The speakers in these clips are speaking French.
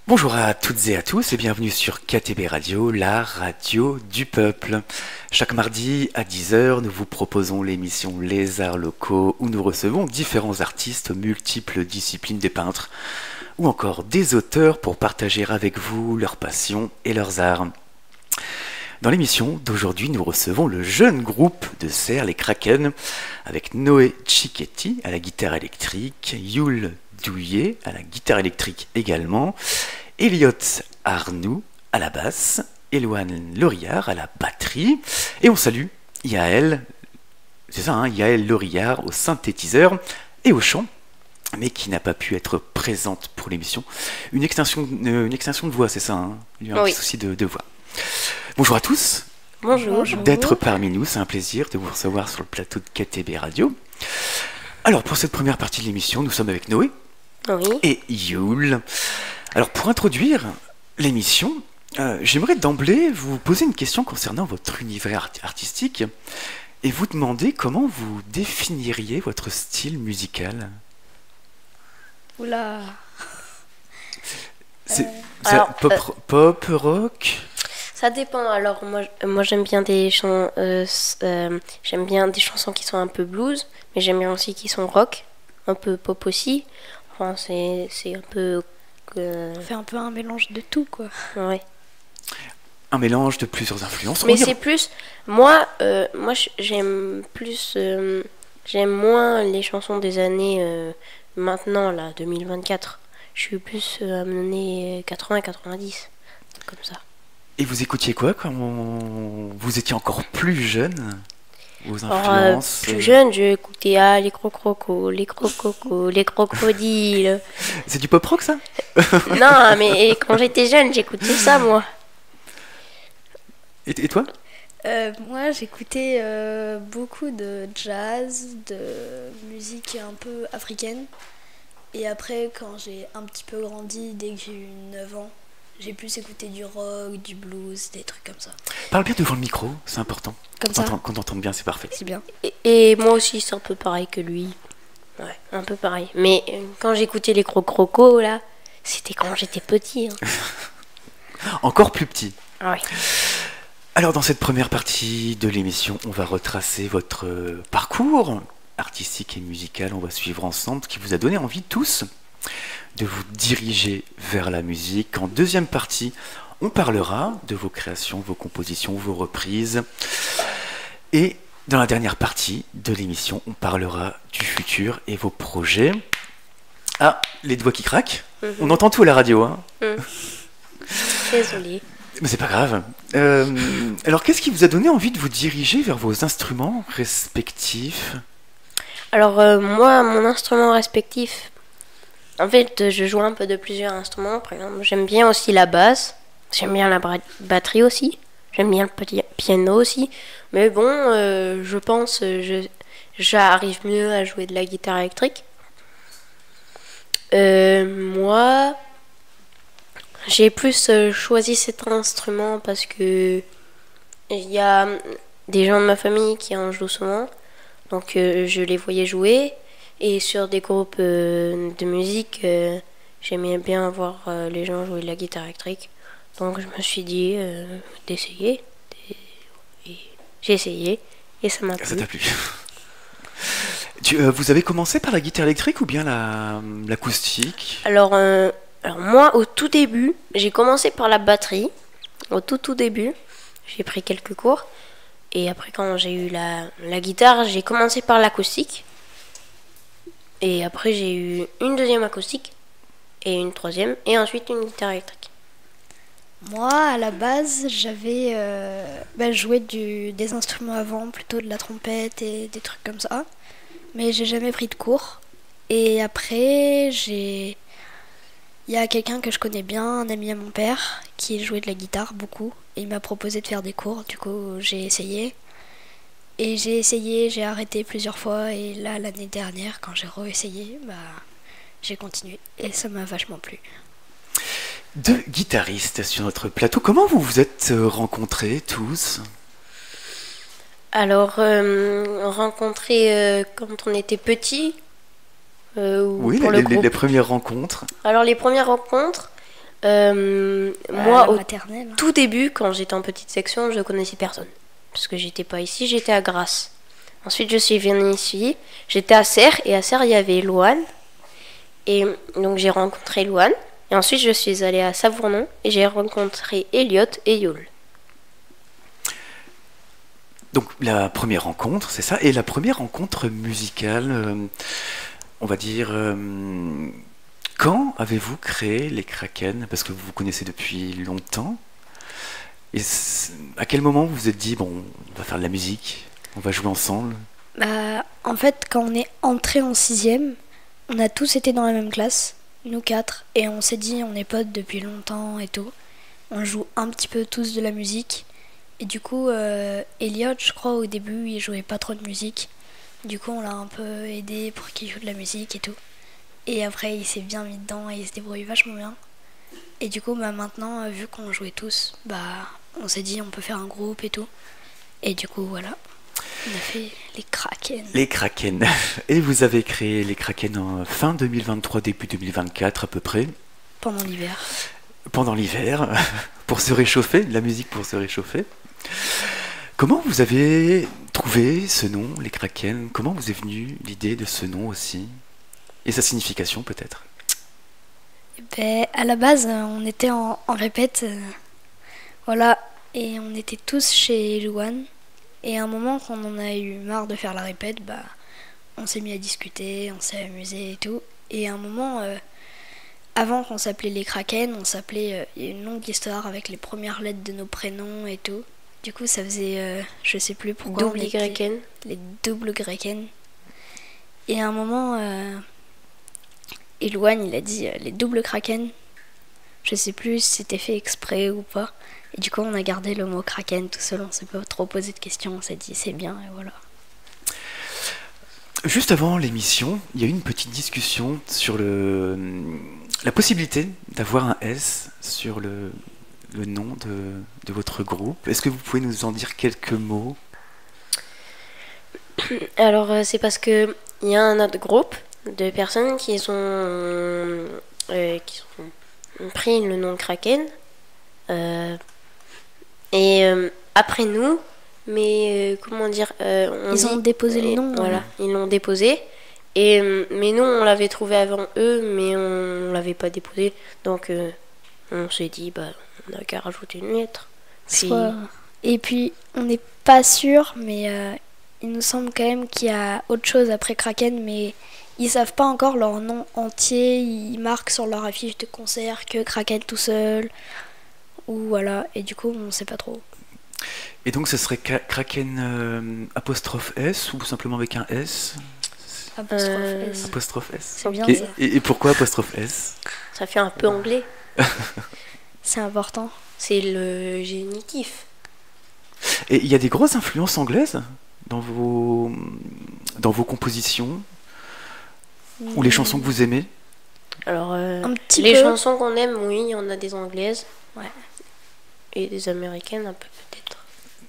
Bonjour à toutes et à tous et bienvenue sur KTB Radio, la radio du peuple. Chaque mardi à 10 heures, nous vous proposons l'émission Les Arts Locaux où nous recevons différents artistes, multiples disciplines, des peintres ou encore des auteurs pour partager avec vous leurs passions et leurs arts. Dans l'émission d'aujourd'hui, nous recevons le jeune groupe de Serres, les Kraken, avec Noé Cicchetti à la guitare électrique, Yul Douillet à la guitare électrique également, Elliot Arnoux à la basse, Éloane Lorillard à la batterie, et on salue Yael, c'est ça, Yael Lorillard au synthétiseur et au chant, mais qui n'a pas pu être présente pour l'émission. Une extinction de voix, c'est ça, Il y a un Oui. petit souci de voix. Bonjour à tous. Bonjour. D'être parmi nous, c'est un plaisir de vous recevoir sur le plateau de KTB Radio. Alors pour cette première partie de l'émission, nous sommes avec Noé Oui. et Yul. Alors pour introduire l'émission, j'aimerais d'emblée vous poser une question concernant votre univers artistique et vous demander comment vous définiriez votre style musical. Oula. C'est alors, pop, rock. Ça dépend. Alors moi j'aime bien j'aime bien des chansons qui sont un peu blues, mais j'aime bien aussi qui sont rock, un peu pop aussi. Enfin c'est un peu On fait un peu un mélange de tout, quoi. ouais. Un mélange de plusieurs influences. Mais On c'est ira- plus j'aime plus j'aime moins les chansons des années maintenant là 2024. Je suis plus amenée 80-90 comme ça. Et vous écoutiez quoi quand vous étiez encore plus jeune? Vos Alors, influences plus jeune, je écoutais les crococos, les crococos, les crocodiles. C'est du pop rock ça? Non, mais quand j'étais jeune, j'écoutais ça, moi. Et toi? Moi, j'écoutais beaucoup de jazz, de musique un peu africaine. Et après, quand j'ai un petit peu grandi, dès que j'ai eu 9 ans, j'ai plus écouté du rock, du blues, des trucs comme ça. Parle bien devant le micro, c'est important. Comme ça, Qu'on t'entende bien, c'est parfait. c'est bien. Et moi aussi, c'est un peu pareil que lui. Ouais, un peu pareil. Mais quand j'écoutais les crococos, là, c'était quand j'étais petit. Encore plus petit. Ah ouais. Alors dans cette première partie de l'émission, on va retracer votre parcours artistique et musical. On va suivre ensemble ce qui vous a donné envie tous de vous diriger vers la musique. En deuxième partie, on parlera de vos créations, vos compositions, vos reprises. Et dans la dernière partie de l'émission, on parlera du futur et vos projets. Ah, les doigts qui craquent. On entend tout à la radio, hein. Désolée. Mais c'est pas grave. Alors, qu'est-ce qui vous a donné envie de vous diriger vers vos instruments respectifs? Alors, moi, mon instrument respectif, en fait, je joue un peu de plusieurs instruments. Par exemple, j'aime bien aussi la basse. J'aime bien la batterie aussi. J'aime bien le piano aussi. Mais bon, je pense j'arrive mieux à jouer de la guitare électrique. Moi, j'ai plus choisi cet instrument parce que il y a des gens de ma famille qui en jouent souvent. Donc je les voyais jouer. Et sur des groupes de musique, j'aimais bien voir les gens jouer de la guitare électrique. Donc je me suis dit d'essayer. Et j'ai essayé et ça m'a Ça plu. t'a plu? Vous avez commencé par la guitare électrique ou bien l'acoustique? Alors moi, au tout début, j'ai commencé par la batterie. Au tout début, j'ai pris quelques cours. Et après, quand j'ai eu la guitare, j'ai commencé par l'acoustique. Et après, j'ai eu une deuxième acoustique et une troisième. Et ensuite, une guitare électrique. Moi, à la base, j'avais joué des instruments avant, plutôt de la trompette et des trucs comme ça. Mais j'ai jamais pris de cours. Et après, il y a quelqu'un que je connais bien, un ami à mon père, qui jouait de la guitare beaucoup. Et il m'a proposé de faire des cours, du coup j'ai essayé. Et j'ai arrêté plusieurs fois. Et là, l'année dernière, quand j'ai réessayé, j'ai continué. Et ça m'a vachement plu. Deux guitaristes sur notre plateau. Comment vous vous êtes rencontrés tous? Alors, rencontrés quand on était petits, ou Oui, pour le groupe. les premières rencontres. Alors, les premières rencontres, Moi, la au maternelle. tout début, quand j'étais en petite section, je connaissais personne. Parce que j'étais pas ici, j'étais à Grasse. Ensuite, je suis venue ici. J'étais à Serres, et à Serres, il y avait Louane. Et donc, j'ai rencontré Louane. Et ensuite, je suis allée à Savournon, et j'ai rencontré Elliot et Yul. Donc la première rencontre, c'est ça. Et la première rencontre musicale, on va dire, quand avez-vous créé les Kraken? Parce que vous vous connaissez depuis longtemps. Et à quel moment vous vous êtes dit, bon, on va faire de la musique, on va jouer ensemble? Bah, en fait, quand on est entré en sixième, on a tous été dans la même classe, nous quatre, et on s'est dit on est potes depuis longtemps et tout. On joue un petit peu tous de la musique. Et du coup, Elliot, je crois, au début, il jouait pas trop de musique. Du coup, on l'a un peu aidé pour qu'il joue de la musique et tout. Et après, il s'est bien mis dedans et il se débrouille vachement bien. Et du coup, bah, maintenant, vu qu'on jouait tous, bah, on s'est dit on peut faire un groupe et tout. Et du coup, voilà, on a fait les Kraken. Les Kraken. Et vous avez créé les Kraken en fin 2023, début 2024 à peu près, Pendant l'hiver. pendant l'hiver, pour se réchauffer, de la musique pour se réchauffer. Comment vous avez trouvé ce nom, les Kraken? Comment vous est venue l'idée de ce nom aussi? Et sa signification peut-être? Ben, à la base, on était en répète, voilà, et on était tous chez Louane. Et à un moment, quand on en a eu marre de faire la répète, bah, on s'est mis à discuter, on s'est amusé et tout. Et à un moment, avant qu'on s'appelait les Kraken, on s'appelait, il y a une longue histoire avec les premières lettres de nos prénoms et tout. Du coup, ça faisait, je sais plus pourquoi. Double YN. Les doubles Kraken. Et à un moment, Elouane, il a dit les doubles Kraken. Je sais plus si c'était fait exprès ou pas. Et du coup, on a gardé le mot Kraken tout seul. On s'est pas trop posé de questions. On s'est dit c'est bien et voilà. Juste avant l'émission, il y a eu une petite discussion sur la possibilité d'avoir un S sur le nom de votre groupe. Est-ce que vous pouvez nous en dire quelques mots? Alors, c'est parce que il y a un autre groupe de personnes qui ont pris le nom Kraken. Après nous, mais comment dire, Ils ont déposé le nom. Voilà, ils l'ont déposé. Mais nous, on l'avait trouvé avant eux, mais on l'avait pas déposé. Donc, on s'est dit, bah, on n'a qu'à rajouter une lettre. Puis, Et puis, on n'est pas sûr, mais il nous semble quand même qu'il y a autre chose après Kraken, mais ils savent pas encore leur nom entier. Ils marquent sur leur affiche de concert que Kraken tout seul. Ou voilà, et du coup, on sait pas trop. Et donc ce serait Kraken apostrophe S ou simplement avec un S? Apostrophe S. Apostrophe S. C'est bien Et, ça. et pourquoi apostrophe S? ça fait un peu anglais. C'est important. C'est le génitif. Et il y a des grosses influences anglaises dans vos compositions ou les chansons que vous aimez? Alors, Un petit les peu. chansons qu'on aime, oui, il y en a des anglaises. Ouais. Et des américaines, un peu peut-être.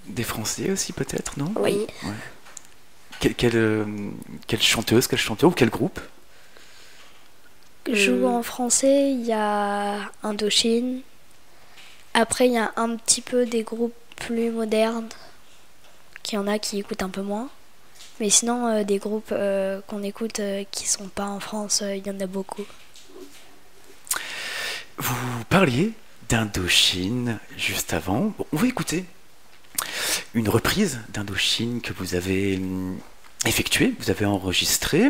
Des Français aussi peut-être, non? Oui. Ouais. Quelle chanteuse, quel chanteur ou quel groupe? Joue en français, il y a Indochine. Après, il y a un petit peu des groupes plus modernes, qu'il y en a qui écoutent un peu moins. Mais sinon, des groupes qu'on écoute qui sont pas en France, il y en a beaucoup. Vous parliez d'Indochine juste avant. Bon, on va écouter une reprise d'Indochine que vous avez effectuée, vous avez enregistrée.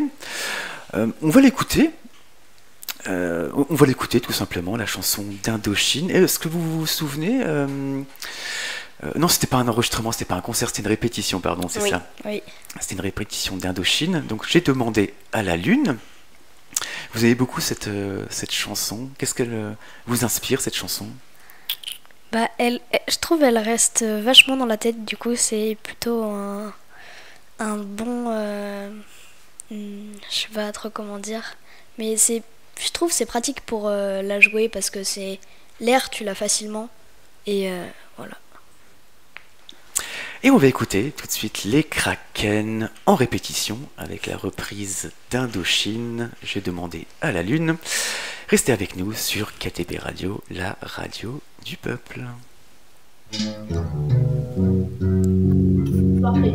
On va l'écouter. On va l'écouter tout simplement, la chanson d'Indochine. Est-ce que vous vous souvenez non, c'était pas un enregistrement, c'était pas un concert, c'était une répétition, pardon, c'est Oui. ça. Oui. C'était une répétition d'Indochine. Donc j'ai demandé à la Lune. Vous aimez beaucoup cette chanson. Qu'est-ce qu'elle vous inspire, cette chanson? Bah, je trouve elle reste vachement dans la tête. Du coup, c'est plutôt un bon. Je sais pas trop comment dire. Mais je trouve c'est pratique pour la jouer parce que c'est l'air, tu l'as facilement. Et voilà. Et on va écouter tout de suite les Kraken en répétition avec la reprise d'Indochine. J'ai demandé à la Lune. Restez avec nous sur KTB Radio, la radio du peuple. Parfait.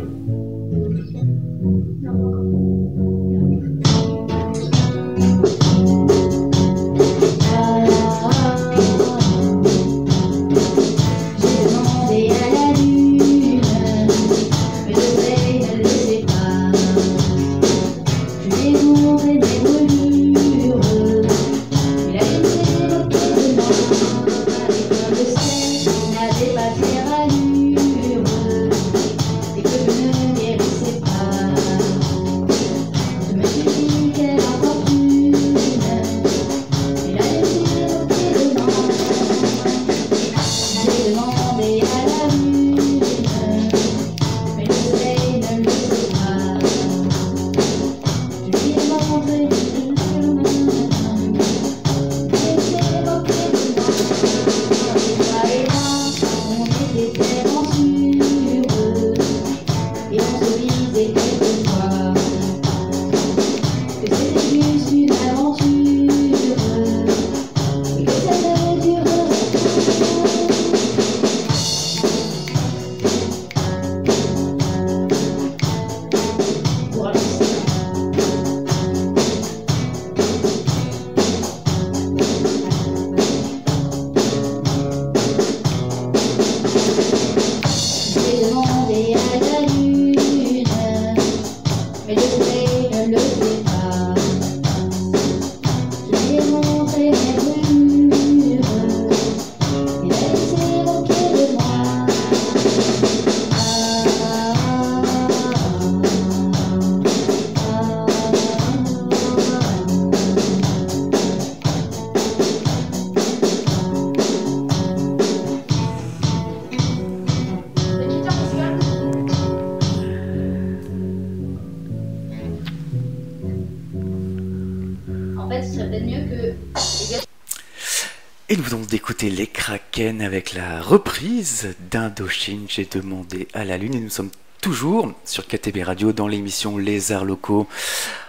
Et nous venons d'écouter les Kraken avec la reprise d'Indochine, j'ai demandé à la lune, et nous sommes toujours sur KTB Radio dans l'émission Les Arts Locaux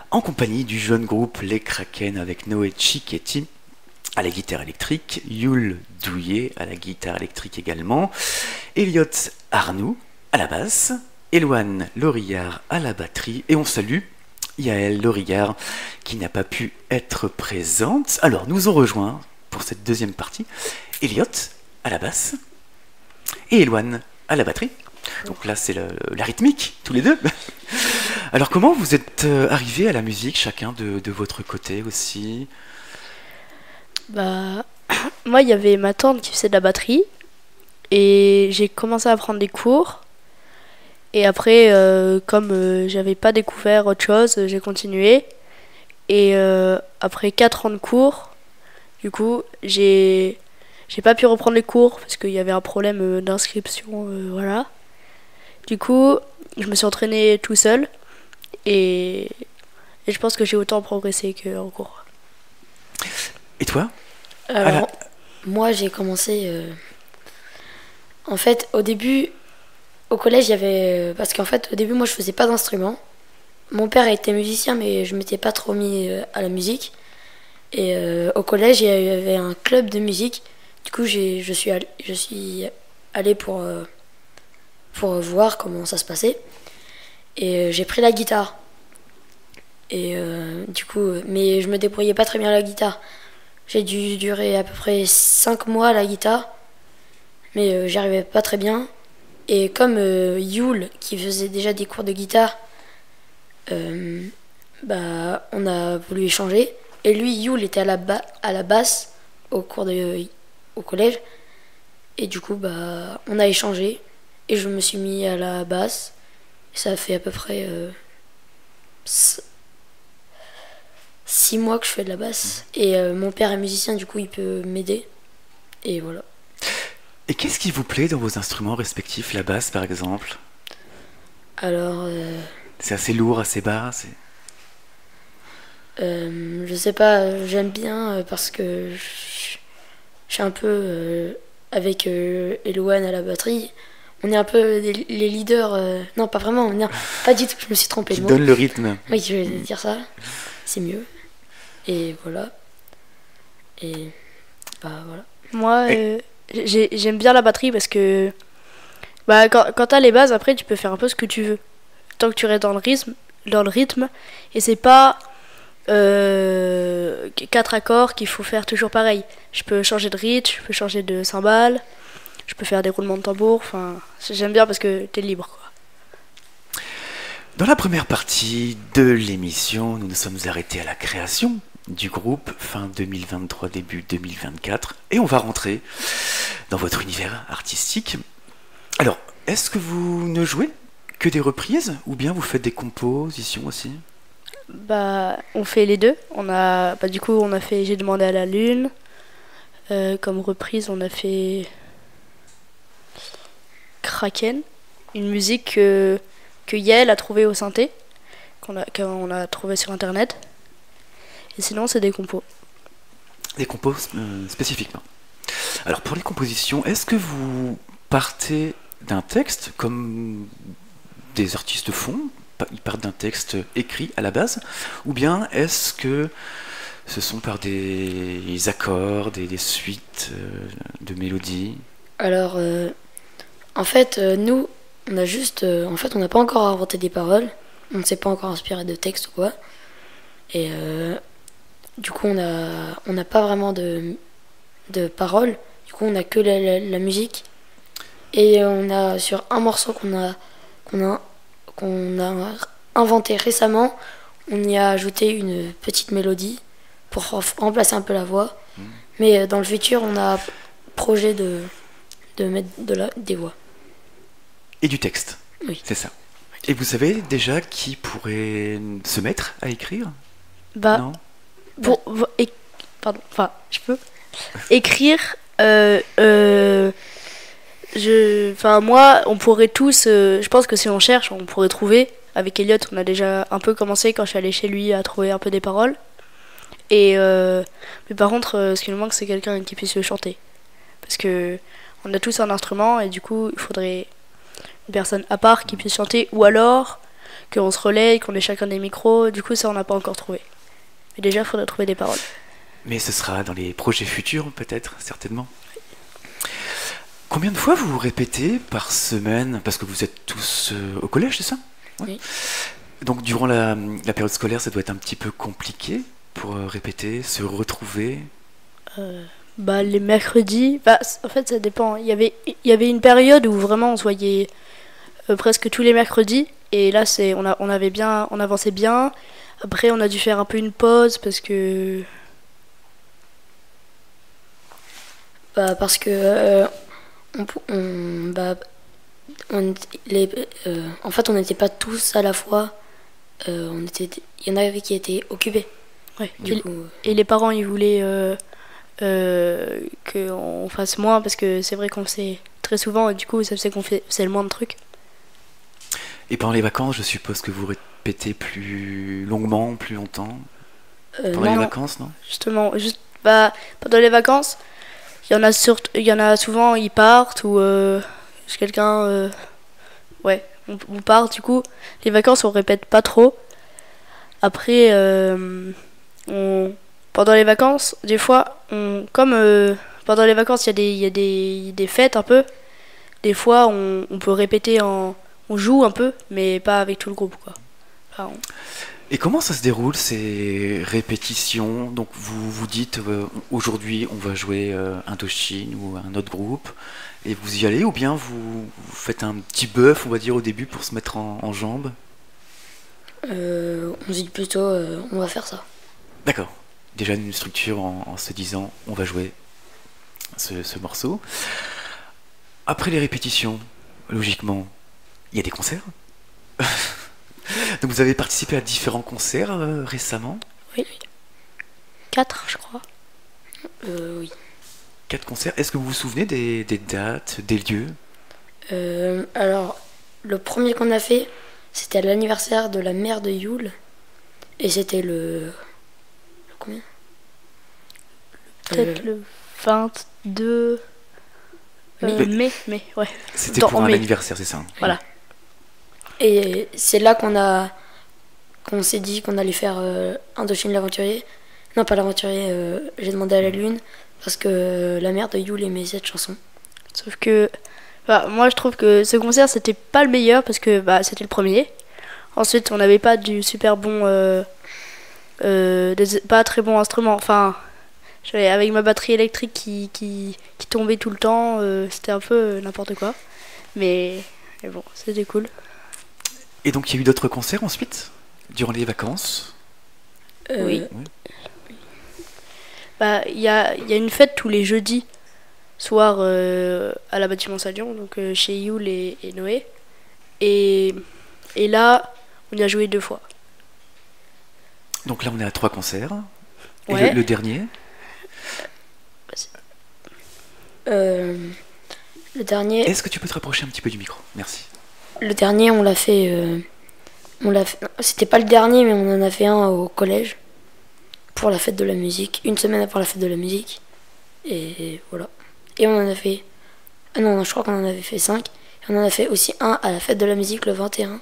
en compagnie du jeune groupe Les Kraken avec Noé Cicchetti à la guitare électrique, Yul Douillet à la guitare électrique également, Elliot Arnoux à la basse, Éloane Lorillard à la batterie, et on salue Yael Lorillard qui n'a pas pu être présente. Alors nous ont rejoint pour cette deuxième partie Elliot à la basse et Éloane à la batterie. Donc là c'est la rythmique tous les deux. Alors comment vous êtes arrivés à la musique chacun de votre côté aussi? Bah moi il y avait ma tante qui faisait de la batterie et j'ai commencé à prendre des cours. Et après, comme j'avais pas découvert autre chose, j'ai continué. Et après 4 ans de cours, du coup, j'ai pas pu reprendre les cours parce qu'il y avait un problème d'inscription, voilà. Du coup, je me suis entraîné tout seul et je pense que j'ai autant progressé qu'en cours. Et toi? Alors, moi j'ai commencé... En fait, au début... Au collège, il y avait... Parce qu'en fait, au début, moi, je faisais pas d'instrument. Mon père était musicien, mais je m'étais pas trop mis à la musique. Et au collège, il y avait un club de musique. Du coup, je suis allée pour voir comment ça se passait. Et j'ai pris la guitare. Et du coup... Mais je me débrouillais pas très bien à la guitare. J'ai dû durer à peu près 5 mois à la guitare. Mais j'y arrivais pas très bien. Et comme Yul, qui faisait déjà des cours de guitare, bah, on a voulu échanger. Et lui, Yul, était à la basse au collège. Et du coup, bah, on a échangé. Et je me suis mis à la basse. Et ça fait à peu près 6 mois que je fais de la basse. Et mon père est musicien, du coup, il peut m'aider. Et voilà. Et qu'est-ce qui vous plaît dans vos instruments respectifs? La basse par exemple? Alors... C'est assez lourd, assez bas, je sais pas, j'aime bien parce que je suis un peu avec Eloane à la batterie. On est un peu les leaders. Non, pas vraiment, non, pas du tout, je me suis trompée qui de mot. donne le rythme. Oui, je vais dire ça, c'est mieux. Et voilà. Et bah voilà. Moi, j'aime bien la batterie parce que bah, quand t'as les bases, après, tu peux faire un peu ce que tu veux. Tant que tu restes dans le rythme et c'est pas 4 accords qu'il faut faire toujours pareil. Je peux changer de rythme, je peux changer de cymbale, je peux faire des roulements de tambour. Enfin, j'aime bien parce que t'es libre, quoi. Dans la première partie de l'émission, nous nous sommes arrêtés à la création du groupe fin 2023, début 2024, et on va rentrer dans votre univers artistique. Alors, est-ce que vous ne jouez que des reprises ou bien vous faites des compositions aussi? Bah, on fait les deux. Du coup, on a fait J'ai demandé à la lune. Comme reprise, on a fait Kraken, une musique que Yael a trouvée au synthé, qu'on a trouvé sur internet. Et sinon, c'est des compos. Des compos spécifiquement. Alors, pour les compositions, est-ce que vous partez d'un texte comme des artistes font? Ils partent d'un texte écrit à la base, ou bien est-ce que ce sont par des accords, des suites de mélodies? Alors, en fait, nous, on a juste. En fait, on n'a pas encore inventé des paroles. On ne s'est pas encore inspiré de texte ou quoi. Et du coup, on n'a pas vraiment de paroles. Du coup, on a que la musique. Et on a sur un morceau qu'on a inventé récemment, on y a ajouté une petite mélodie pour remplacer un peu la voix. Mais dans le futur, on a projet de mettre des voix. Et du texte. Oui. C'est ça. Et vous savez déjà qui pourrait se mettre à écrire? Bah, Non? pardon, enfin, je peux écrire. Moi, on pourrait tous. Je pense que si on cherche, on pourrait trouver. Avec Elliot, on a déjà un peu commencé quand je suis allée chez lui à trouver un peu des paroles. Mais par contre, ce qui nous manque, c'est quelqu'un qui puisse chanter. Parce que on a tous un instrument et du coup, il faudrait une personne à part qui puisse chanter, ou alors qu'on se relaye, qu'on ait chacun des micros. Du coup, ça, on n'a pas encore trouvé. Mais déjà, il faudrait trouver des paroles. Mais ce sera dans les projets futurs, peut-être, certainement. Combien de fois vous répétez par semaine? Parce que vous êtes tous au collège, c'est ça? Oui. Donc durant la période scolaire, ça doit être un petit peu compliqué pour répéter, se retrouver. Les mercredis, en fait ça dépend. Il y avait une période où vraiment on se voyait presque tous les mercredis, et là on avançait bien. Après on a dû faire un peu une pause parce que parce que en fait on n'était pas tous à la fois. Il y en avait qui étaient occupés. ouais. Du coup, Et les parents ils voulaient qu'on fasse moins parce que c'est vrai qu'on le fait très souvent et du coup ça faisait qu'on faisait le moins de trucs. Et pendant les vacances, je suppose que vous répétez plus longuement, plus longtemps. Pendant les vacances, non? Justement, pendant les vacances, il y en a souvent ils partent ou quelqu'un on part, du coup les vacances on répète pas trop. Après pendant les vacances des fois pendant les vacances il y a des fêtes un peu, des fois on peut répéter on joue un peu mais pas avec tout le groupe, quoi. Enfin, Et comment ça se déroule ces répétitions? Donc vous vous dites aujourd'hui on va jouer Indochine ou un autre groupe et vous y allez, ou bien vous faites un petit bœuf on va dire au début pour se mettre en jambes? on se dit plutôt on va faire ça. D'accord. Déjà une structure en se disant on va jouer ce morceau. Après les répétitions, logiquement, il y a des concerts. Donc vous avez participé à différents concerts récemment? Oui. 4 je crois. Oui. 4 concerts. Est-ce que vous vous souvenez des dates, des lieux? Alors, le premier qu'on a fait, c'était à l'anniversaire de la mère de Yule. Et c'était le combien? Peut-être le 22 mai, ouais. C'était pour un mai. anniversaire, c'est ça? Voilà. Et c'est là qu'on s'est dit qu'on allait faire Indochine l'aventurier. Non, pas l'aventurier, j'ai demandé à la lune parce que la mère de Yule aimait cette chanson. Sauf que moi je trouve que ce concert c'était pas le meilleur parce que c'était le premier. Ensuite on n'avait pas du super bon, pas très bon instrument. Enfin, j'avais avec ma batterie électrique qui tombait tout le temps, c'était un peu n'importe quoi. Mais bon, c'était cool. Et donc il y a eu d'autres concerts ensuite, durant les vacances? Oui. Il y a une fête tous les jeudis soir à la bâtiment Salion, donc chez Yule et Noé. Et là, on y a joué 2 fois. Donc là, on est à 3 concerts. Et Ouais. le dernier? Le dernier, Est-ce que tu peux te rapprocher un petit peu du micro? Merci. on l'a fait. C'était pas le dernier, mais on en a fait un au collège pour la fête de la musique, une semaine après la fête de la musique. Et voilà. Et on en a fait. Ah non, je crois qu'on en avait fait 5. Et on en a fait aussi un à la fête de la musique le 21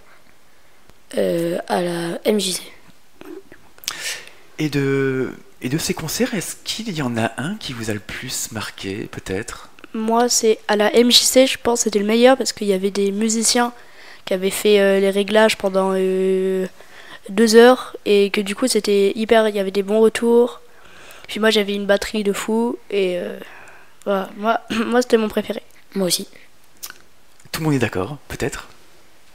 à la MJC. Et de ces concerts, est-ce qu'il y en a un qui vous a le plus marqué, peut-être? Moi, c'est à la MJC, je pense que c'était le meilleur parce qu'il y avait des musiciens qui avaient fait les réglages pendant 2 heures et que du coup c'était hyper, il y avait des bons retours. Puis moi j'avais une batterie de fou et voilà, moi c'était mon préféré. Moi aussi. Tout le monde est d'accord, peut-être?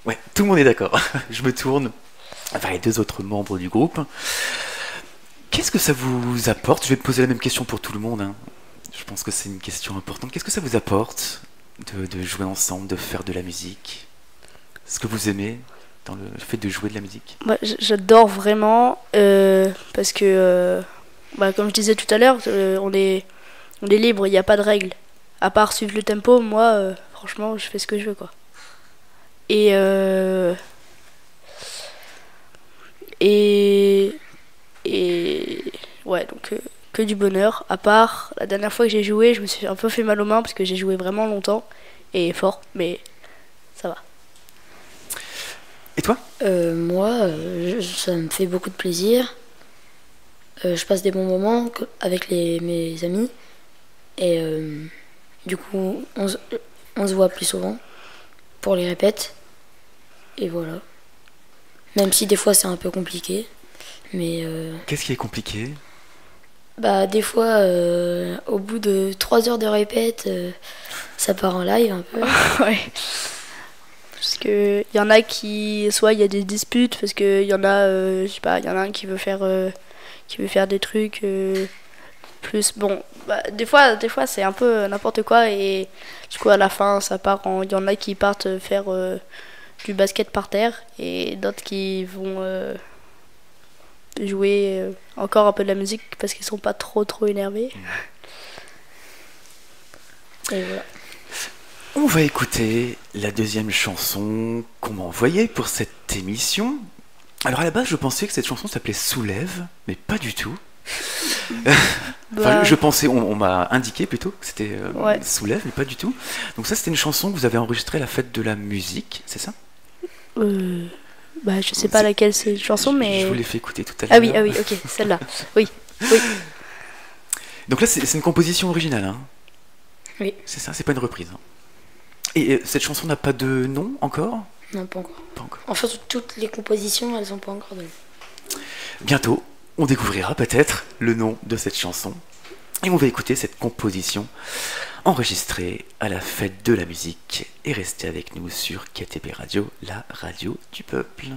Ouais, tout le monde est d'accord. Je me tourne vers les 2 autres membres du groupe. Qu'est-ce que ça vous apporte? Je vais te poser la même question pour tout le monde, hein. Je pense que c'est une question importante. Qu'est-ce que ça vous apporte de jouer ensemble, de faire de la musique? Ce que vous aimez dans le fait de jouer de la musique? Moi j'adore vraiment parce que comme je disais tout à l'heure, on est libre, il n'y a pas de règles. À part suivre le tempo, moi franchement je fais ce que je veux quoi. Et ouais, donc que du bonheur. À part la dernière fois que j'ai joué, je me suis un peu fait mal aux mains parce que j'ai joué vraiment longtemps et fort, mais ça va. Et toi? Moi, ça me fait beaucoup de plaisir. Je passe des bons moments avec mes amis. Et du coup, on se voit plus souvent pour les répètes. Et voilà. Même si des fois c'est un peu compliqué. Mais Qu'est-ce qui est compliqué? des fois, au bout de 3 heures de répète, ça part en live un peu. Ouais. Parce que y en a qui, soit il y a des disputes parce que y en a, je sais pas, y en a un qui veut faire des trucs plus bon. Des fois c'est un peu n'importe quoi et du coup à la fin ça part en, y en a qui partent faire du basket par terre et d'autres qui vont jouer encore un peu de la musique parce qu'ils sont pas trop énervés. Et voilà. On va écouter la deuxième chanson qu'on m'a envoyée pour cette émission. Alors à la base, je pensais que cette chanson s'appelait Soulève, mais pas du tout. Enfin, je pensais, on m'a indiqué plutôt que c'était Ouais. Soulève, mais pas du tout. Donc ça, c'était une chanson que vous avez enregistrée à la fête de la musique, c'est ça? Je sais pas laquelle c'est une chanson, mais Je vous l'ai fait écouter tout à l'heure. ah oui, ok, celle-là. Oui. Donc là, c'est une composition originale, hein? Oui. C'est ça, c'est pas une reprise, hein. Et cette chanson n'a pas de nom encore? Non, pas encore. Pas encore. En fait, toutes les compositions, elles sont pas encore données. Bientôt, on découvrira peut-être le nom de cette chanson. Et on va écouter cette composition enregistrée à la fête de la musique. Et restez avec nous sur KTB Radio, la radio du peuple.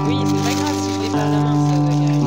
Oui, c'est pas grave si je l'ai pas à la main, ça, Zachary.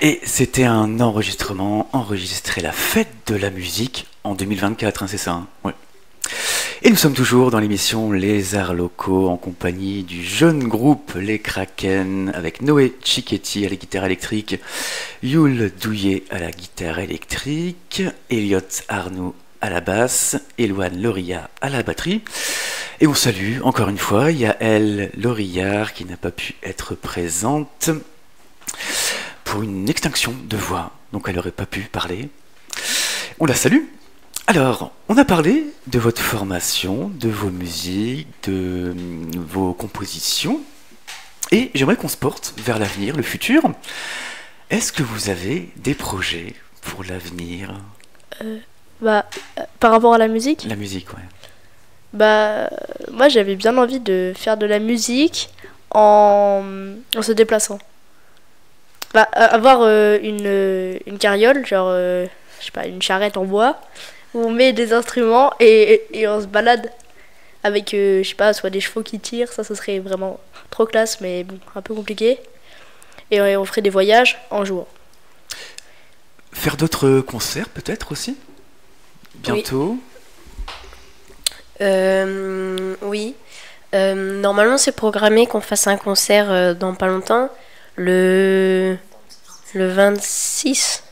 Et c'était un enregistrement enregistré la fête de la musique en 2024, hein, c'est ça, hein, ouais. Et nous sommes toujours dans l'émission Les Arts Locaux en compagnie du jeune groupe Les Kraken avec Noé Cicchetti à la guitare électrique, Yul Douillet à la guitare électrique, Elliot Arnaud à la basse, Éloane Loria à la batterie. Et on salue encore une fois Yael Lorillard qui n'a pas pu être présente pour une extinction de voix, donc elle n'aurait pas pu parler. On la salue. Alors, on a parlé de votre formation, de vos musiques, de vos compositions, et j'aimerais qu'on se porte vers l'avenir, le futur. Est-ce que vous avez des projets pour l'avenir? Par rapport à la musique, La musique, ouais. moi j'avais bien envie de faire de la musique en se déplaçant. Avoir une carriole, genre, je sais pas, une charrette en bois, où on met des instruments et on se balade avec, je sais pas, soit des chevaux qui tirent, ça serait vraiment trop classe, mais bon, un peu compliqué. Et on ferait des voyages en jouant. Faire d'autres concerts peut-être aussi? Bientôt? Oui. Normalement, c'est programmé qu'on fasse un concert dans pas longtemps, le 26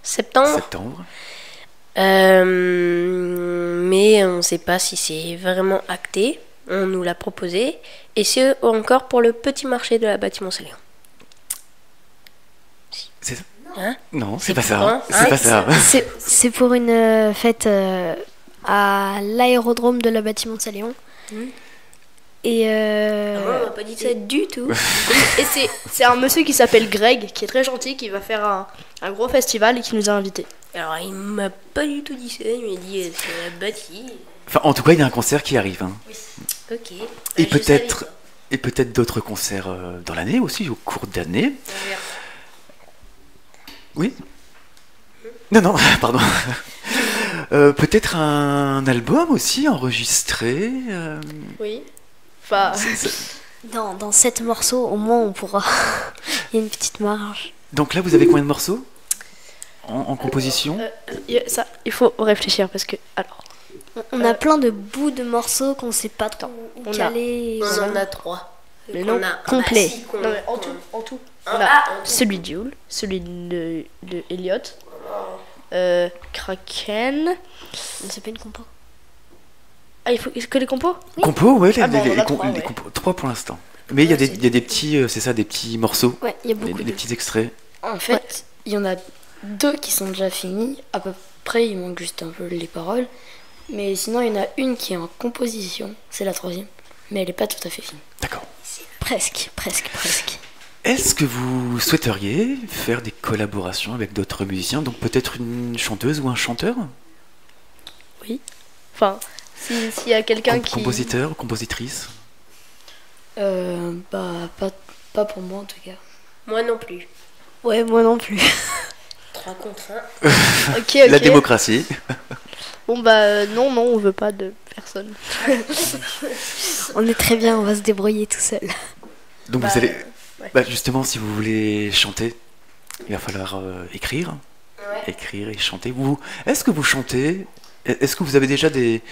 septembre. Mais on ne sait pas si c'est vraiment acté. On nous l'a proposé. Et c'est encore pour le petit marché de la Bâtiment-Saléon. C'est ça? Hein? Non, c'est pas pour ça. un- C'est pas ça. C'est pour une fête à l'aérodrome de la Bâtiment-Saléon. Mhm. Et On m'a pas dit ça du tout. Et c'est un monsieur qui s'appelle Greg, qui est très gentil, qui va faire un gros festival et qui nous a invités. Alors, il m'a pas du tout dit ça. Il m'a dit c'est la bâtie. Enfin, en tout cas, il y a un concert qui arrive, hein. Ok. Et Je peut-être savais pas. et peut-être d'autres concerts dans l'année aussi, au cours d'année. On verra. Oui? Non, pardon. Peut-être un album aussi enregistré. Oui. Enfin, dans 7 morceaux, au moins, on pourra. Il y a une petite marge. Donc là, vous avez combien de morceaux en composition? il faut réfléchir parce que. Alors, On a plein de bouts de morceaux qu'on sait pas trop où on a- caler. On en a 3. Mais non, complet. non, mais en tout. On Ah, a en tout. celui de Yule, celui de Elliot, Kraken. C'est pas une compo. Ah, il faut que les compos? Compos, ouais, Ah bon, on en a les trois, compos. 3 pour l'instant. Mais il y a des petits, c'est ça, des petits morceaux, Ouais, il y a beaucoup des de. petits extraits. En fait, il y en a 2 qui sont déjà finis. À peu près, il manque juste un peu les paroles. Mais sinon, il y en a une qui est en composition. C'est la 3e. Mais elle n'est pas tout à fait finie. D'accord. Presque. Est-ce que vous souhaiteriez faire des collaborations avec d'autres musiciens, donc peut-être une chanteuse ou un chanteur? Enfin, s'il y a quelqu'un qui. Compositeur, compositrice? Pas pour moi en tout cas. Moi non plus. Ouais, moi non plus. 3 contre 1. Ok. La démocratie. Bon non, on veut pas de personne. On est très bien, on va se débrouiller tout seul. Donc Bah, vous allez... ouais. Justement, si vous voulez chanter, il va falloir écrire. Ouais. Écrire et chanter. Est-ce que vous chantez? Est-ce que vous avez déjà des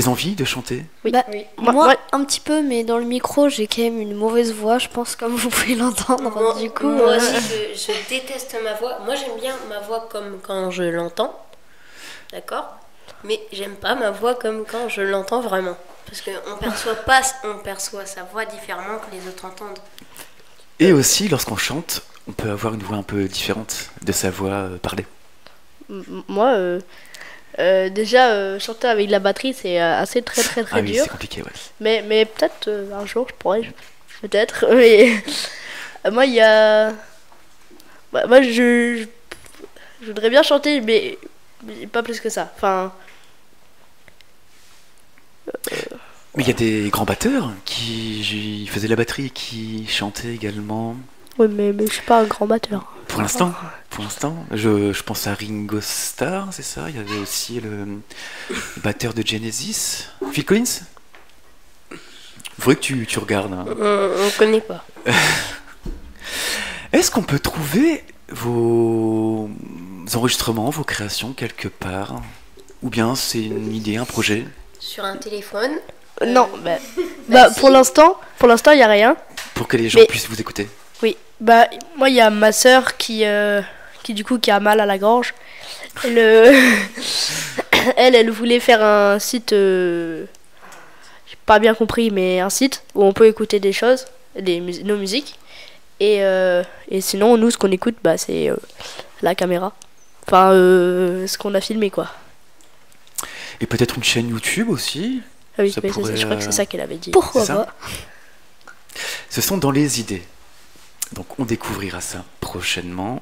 envies de chanter? Oui. Bah, Oui. Moi, un petit peu, mais dans le micro, j'ai quand même une mauvaise voix, je pense, comme vous pouvez l'entendre. Du coup, moi aussi, je déteste ma voix. Moi, j'aime bien ma voix comme quand je l'entends. D'accord? Mais j'aime pas ma voix comme quand je l'entends vraiment. Parce qu'on perçoit sa voix différemment que les autres entendent. Et aussi, lorsqu'on chante, on peut avoir une voix un peu différente de sa voix parlée. Moi, déjà, chanter avec la batterie, c'est assez très Ah oui, dur. c'est compliqué, ouais. Mais peut-être un jour, je pourrais. Peut-être. Mais moi, il y a. Moi, je voudrais bien chanter, mais pas plus que ça. Enfin. Mais il y a des grands batteurs qui faisaient la batterie et qui chantaient également. Oui, mais je suis pas un grand batteur. Pour l'instant, je pense à Ringo Starr, c'est ça. Il y avait aussi le batteur de Genesis, Phil Collins. Il faudrait que tu regardes, hein. On connaît pas. Est-ce qu'on peut trouver vos enregistrements, vos créations quelque part? Ou bien c'est une idée, un projet? Sur un téléphone. Non, bah, si. pour l'instant, il y a rien. Pour que les gens Mais- puissent vous écouter. Oui, bah moi il y a ma sœur qui du coup qui a mal à la gorge. Elle, elle voulait faire un site, j'ai pas bien compris, mais un site où on peut écouter des choses, nos musiques. Et sinon nous ce qu'on écoute bah c'est la caméra. Enfin ce qu'on a filmé quoi. Et peut-être une chaîne YouTube aussi? Ah oui, Ça mais pourrait, je crois que c'est ça qu'elle avait dit. Pourquoi C'est ça pas? Ce sont dans les idées. Donc on découvrira ça prochainement.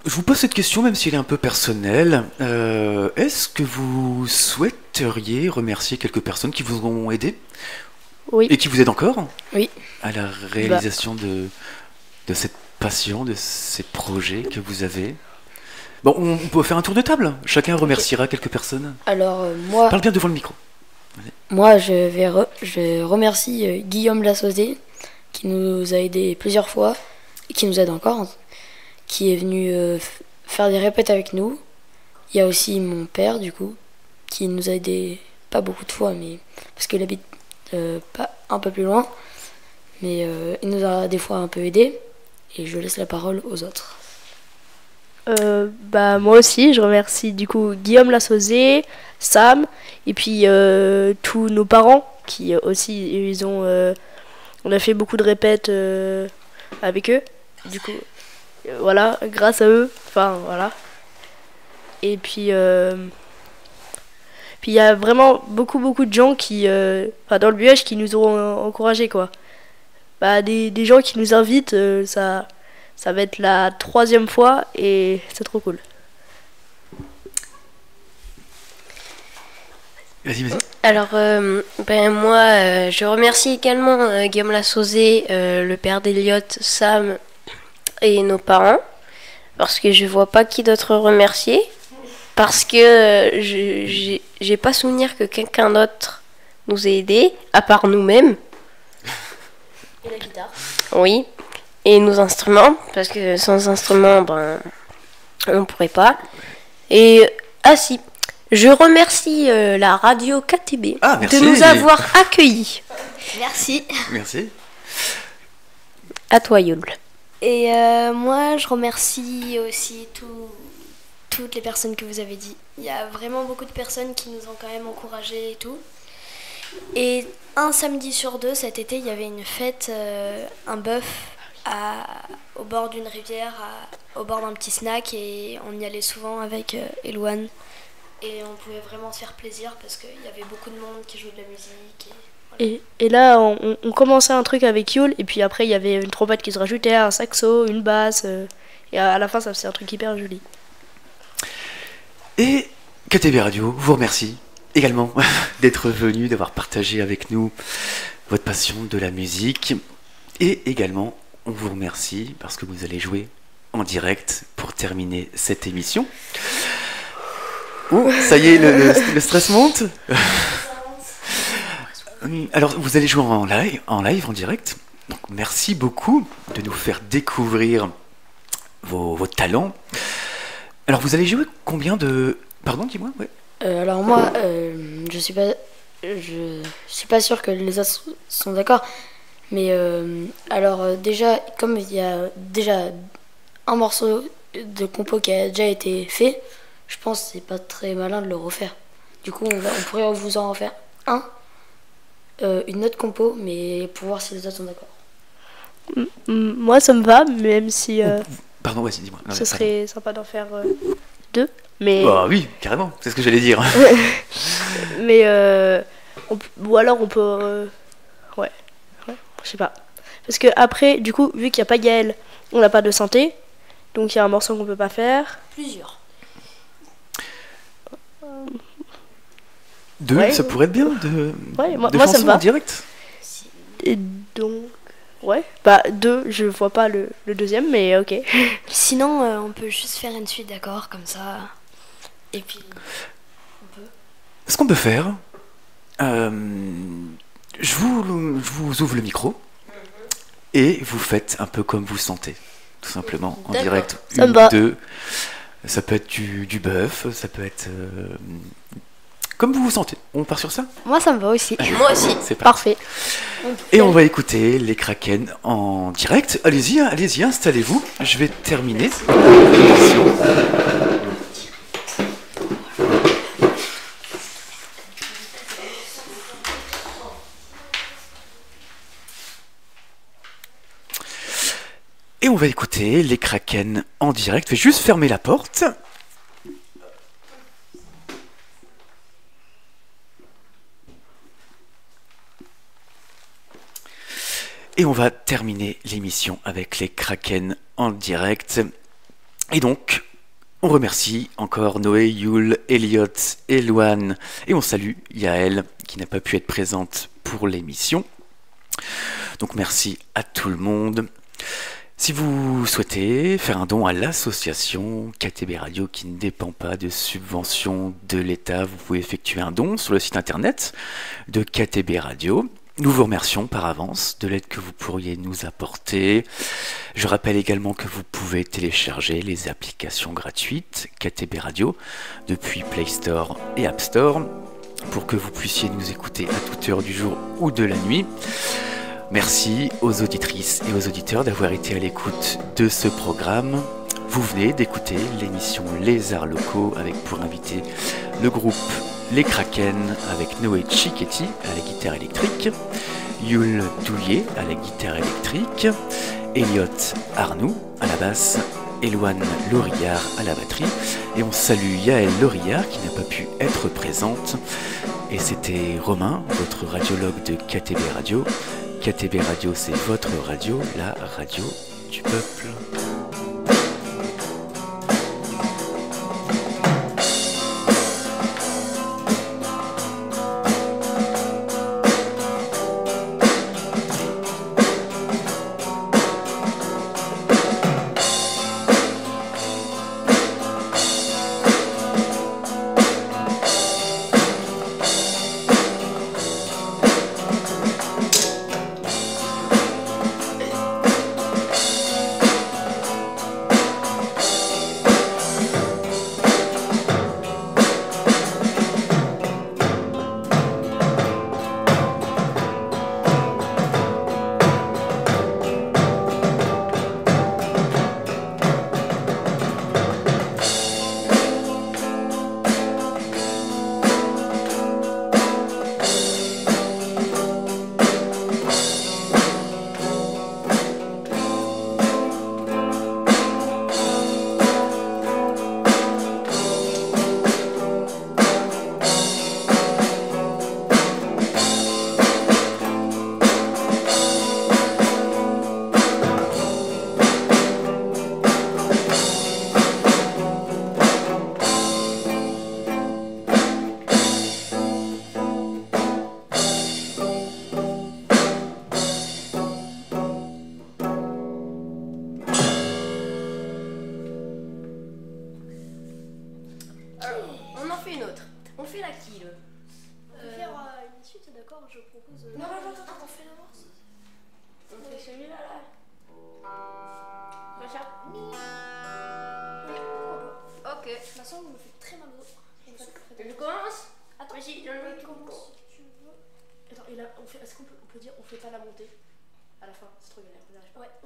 Je vous pose cette question, même si elle est un peu personnelle. Est-ce que vous souhaiteriez remercier quelques personnes qui vous ont aidé Oui. et qui vous aident encore Oui. à la réalisation de cette passion, de ces projets que vous avez? Bon, on peut faire un tour de table. Chacun remerciera quelques personnes. Alors, moi, Parle bien devant le micro. je remercie Guillaume Lassauzé, qui nous a aidés plusieurs fois, et qui nous aide encore, qui est venu faire des répètes avec nous. Il y a aussi mon père, du coup, qui nous a aidés pas beaucoup de fois, mais parce qu'il habite pas un peu plus loin. Mais il nous a des fois un peu aidés, et je laisse la parole aux autres. Bah moi aussi je remercie du coup Guillaume Lassauzé, Sam et puis tous nos parents qui aussi ils ont on a fait beaucoup de répètes avec eux du coup voilà grâce à eux enfin voilà et puis il y a vraiment beaucoup de gens qui enfin, dans le buage qui nous ont encouragés quoi bah des gens qui nous invitent ça va être la 3e fois et c'est trop cool. Vas-y. Alors, moi, je remercie également Guillaume Lassauzé, le père d'Eliott, Sam et nos parents, parce que je vois pas qui d'autre remercier, parce que j'ai pas souvenir que quelqu'un d'autre nous ait aidés, à part nous-mêmes. Et la guitare. Oui. Et nos instruments, parce que sans instruments, on pourrait pas. Et, si, je remercie la radio KTB Ah, merci. de nous avoir accueillis. Merci. Merci. À toi, Yul. Et moi, je remercie aussi toutes les personnes que vous avez dit. Il y a vraiment beaucoup de personnes qui nous ont quand même encouragés et tout. Et un samedi sur 2, cet été, il y avait une fête, un bœuf au bord d'une rivière, au bord d'un petit snack. Et on y allait souvent avec Elouane. Et on pouvait vraiment se faire plaisir parce qu'il y avait beaucoup de monde qui jouait de la musique. Et là, on commençait un truc avec Yul, et puis après, il y avait une trompette qui se rajoutait, un saxo, une basse, et à la fin, ça faisait un truc hyper joli. Et KTB Radio vous remercie également d'être venu, d'avoir partagé avec nous votre passion de la musique. Et également, on vous remercie parce que vous allez jouer en direct pour terminer cette émission. Oh, ça y est, le stress monte. Alors, vous allez jouer en live, en direct. Donc, merci beaucoup de nous faire découvrir vos talents. Alors, vous allez jouer combien de... Pardon, dis-moi, ouais. Alors moi, je suis pas sûr que les autres sont d'accord. Mais déjà, comme il y a déjà un morceau de compo qui a déjà été fait, je pense que c'est pas très malin de le refaire. Du coup, on pourrait vous en refaire une autre compo, mais pour voir si les autres sont d'accord. Moi, ça me va, même si Pardon, vas-y, dis-moi. Non, ce serait sympa d'en faire 2. Mais, bah oui, carrément, c'est ce que j'allais dire. mais ou alors on peut... ouais, je sais pas. Parce que après, du coup, vu qu'il n'y a pas Gaël, on n'a pas de synthé, donc il y a un morceau qu'on peut pas faire. Plusieurs. Deux, Ouais. ça pourrait être bien de, Ouais, moi de ça me chansons va. en direct. Et donc, ouais, bah 2, je vois pas le deuxième, mais ok. Sinon, on peut juste faire une suite d'accords comme ça. Et puis, Ce qu'on peut faire, je vous ouvre le micro et vous faites un peu comme vous sentez, tout tout simplement, en D'accord. direct. Ça me Une, va. deux. Ça peut être du bœuf, ça peut être comme vous vous sentez. On part sur ça? Moi, ça me va aussi. Moi aussi. C'est parti. Parfait. Et on va écouter les Kraken en direct. Allez-y, allez-y, installez-vous. Je vais terminer l'émission. Et on va écouter les Kraken en direct. Je vais juste fermer la porte. Et on va terminer l'émission avec les Kraken en direct. Et donc, on remercie encore Noé, Yul, Elliot, Eloane. Et on salue Yael, qui n'a pas pu être présente pour l'émission. Donc merci à tout le monde. Si vous souhaitez faire un don à l'association KTB Radio qui ne dépend pas de subventions de l'État, vous pouvez effectuer un don sur le site internet de KTB Radio. Nous vous remercions par avance de l'aide que vous pourriez nous apporter. Je rappelle également que vous pouvez télécharger les applications gratuites KTB Radio depuis Play Store et App Store pour que vous puissiez nous écouter à toute heure du jour ou de la nuit. Merci aux auditrices et aux auditeurs d'avoir été à l'écoute de ce programme. Vous venez d'écouter l'émission Les Arts Locaux avec pour invité le groupe Les Kraken avec Noé Cicchetti à la guitare électrique, Yul Douillet à la guitare électrique, Elliot Arnoux à la basse, Eloane Laurillard à la batterie, et on salue Yael Laurillard qui n'a pas pu être présente. Et c'était Romain, votre radiologue de KTB Radio. KTB Radio, c'est votre radio, la radio du peuple.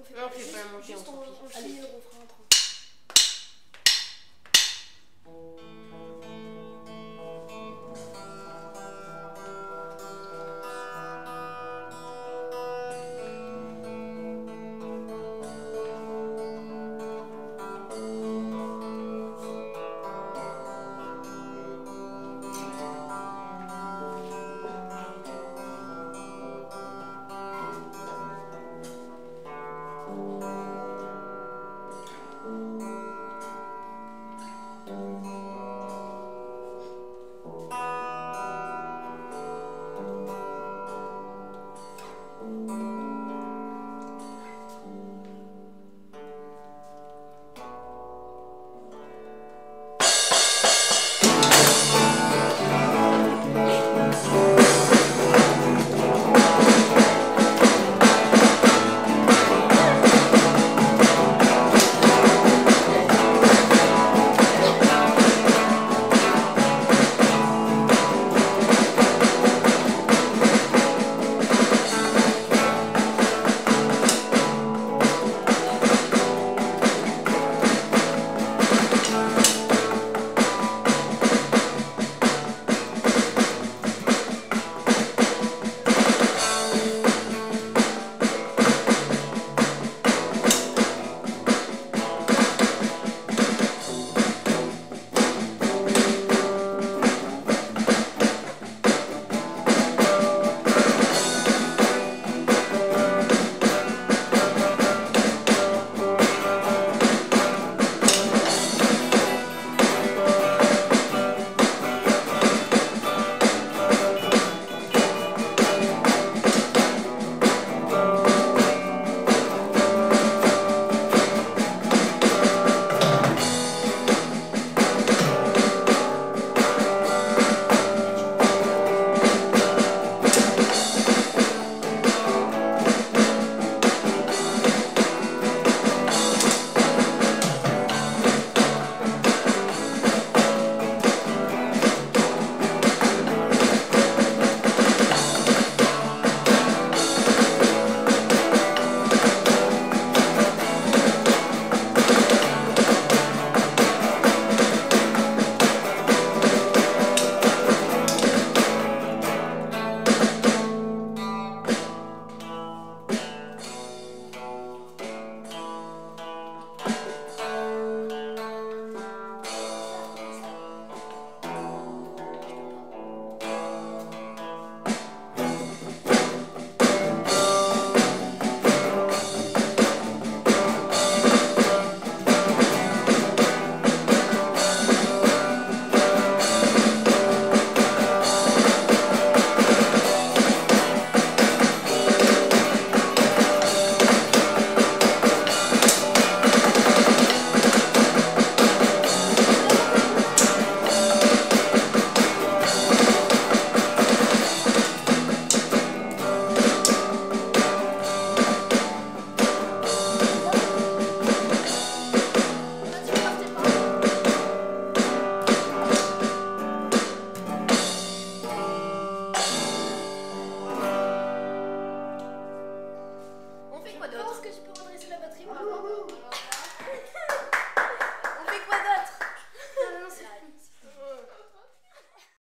On fait pas la montée, on s'en fiche. On finit le refrain.